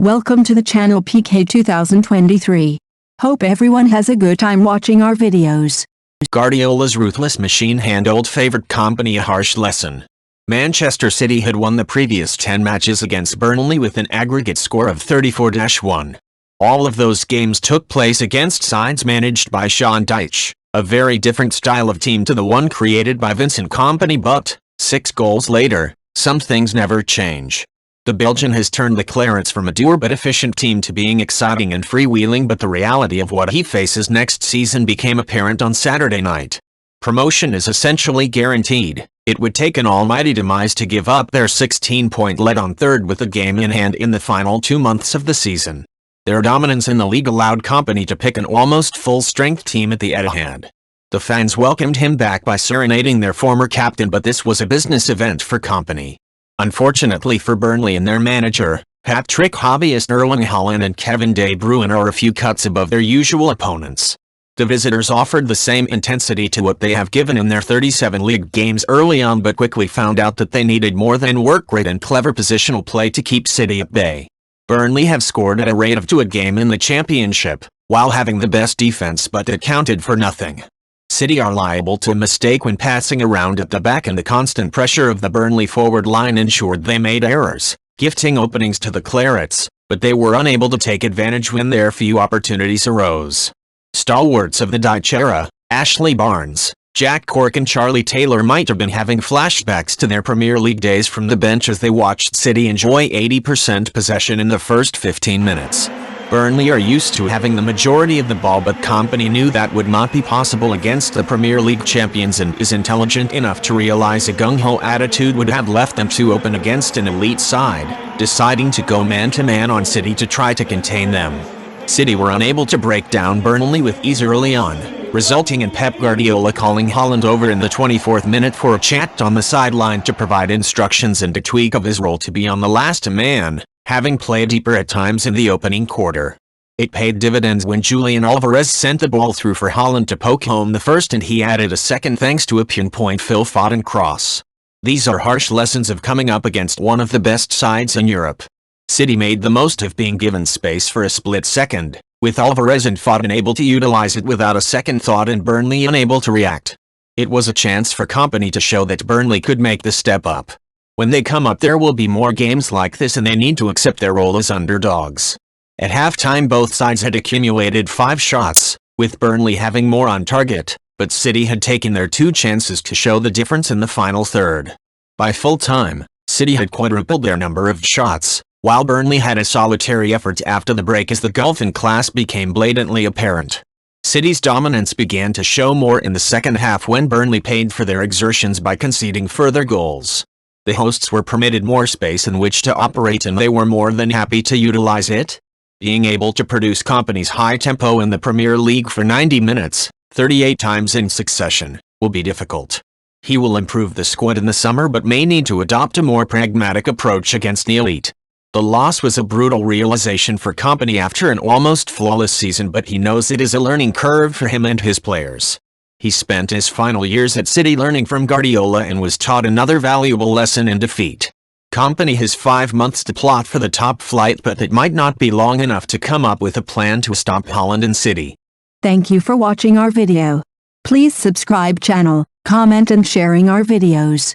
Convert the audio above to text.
Welcome to the channel PK 2023. Hope everyone has a good time watching our videos. Guardiola's ruthless machine handled favourite Kompany a harsh lesson. Manchester City had won the previous 10 matches against Burnley with an aggregate score of 34-1. All of those games took place against sides managed by Sean Dyche, a very different style of team to the one created by Vincent Kompany, but 6 goals later, some things never change. The Belgian has turned the Clarets from a dour but efficient team to being exciting and freewheeling, but the reality of what he faces next season became apparent on Saturday night. Promotion is essentially guaranteed. It would take an almighty demise to give up their 16-point lead on third with a game in hand in the final 2 months of the season. Their dominance in the league allowed Kompany to pick an almost full-strength team at the Etihad. The fans welcomed him back by serenading their former captain, but this was a business event for Kompany. Unfortunately for Burnley and their manager, hat-trick hobbyist Erling Haaland and Kevin De Bruyne are a few cuts above their usual opponents. The visitors offered the same intensity to what they have given in their 37 league games early on, but quickly found out that they needed more than work rate and clever positional play to keep City at bay. Burnley have scored at a rate of 2 a game in the Championship, while having the best defense, but it counted for nothing. City are liable to a mistake when passing around at the back, and the constant pressure of the Burnley forward line ensured they made errors, gifting openings to the Clarets, but they were unable to take advantage when their few opportunities arose. Stalwarts of the Dyche era, Ashley Barnes, Jack Cork and Charlie Taylor might have been having flashbacks to their Premier League days from the bench as they watched City enjoy 80% possession in the first 15 minutes. Burnley are used to having the majority of the ball, but Kompany knew that would not be possible against the Premier League champions and is intelligent enough to realize a gung-ho attitude would have left them too open against an elite side, deciding to go man-to-man on City to try to contain them. City were unable to break down Burnley with ease early on, resulting in Pep Guardiola calling Haaland over in the 24th minute for a chat on the sideline to provide instructions and a tweak of his role to be on the last man, having played deeper at times in the opening quarter. It paid dividends when Julian Alvarez sent the ball through for Haaland to poke home the first, and he added a second thanks to a pinpoint Phil Foden cross. These are harsh lessons of coming up against one of the best sides in Europe. City made the most of being given space for a split second, with Alvarez and Foden able to utilize it without a second thought and Burnley unable to react. It was a chance for Kompany to show that Burnley could make the step up. When they come up, there will be more games like this, and they need to accept their role as underdogs. At halftime, both sides had accumulated 5 shots, with Burnley having more on target, but City had taken their 2 chances to show the difference in the final third. By full time, City had quadrupled their number of shots, while Burnley had a solitary effort after the break as the gulf in class became blatantly apparent. City's dominance began to show more in the second half when Burnley paid for their exertions by conceding further goals. The hosts were permitted more space in which to operate, and they were more than happy to utilize it. Being able to produce Kompany's high tempo in the Premier League for 90 minutes, 38 times in succession, will be difficult. He will improve the squad in the summer, but may need to adopt a more pragmatic approach against the elite. The loss was a brutal realization for Kompany after an almost flawless season, but he knows it is a learning curve for him and his players. He spent his final years at City learning from Guardiola and was taught another valuable lesson in defeat. Kompany has 5 months to plot for the top flight, but it might not be long enough to come up with a plan to stop Haaland and City. Thank you for watching our video. Please subscribe channel, comment and sharing our videos.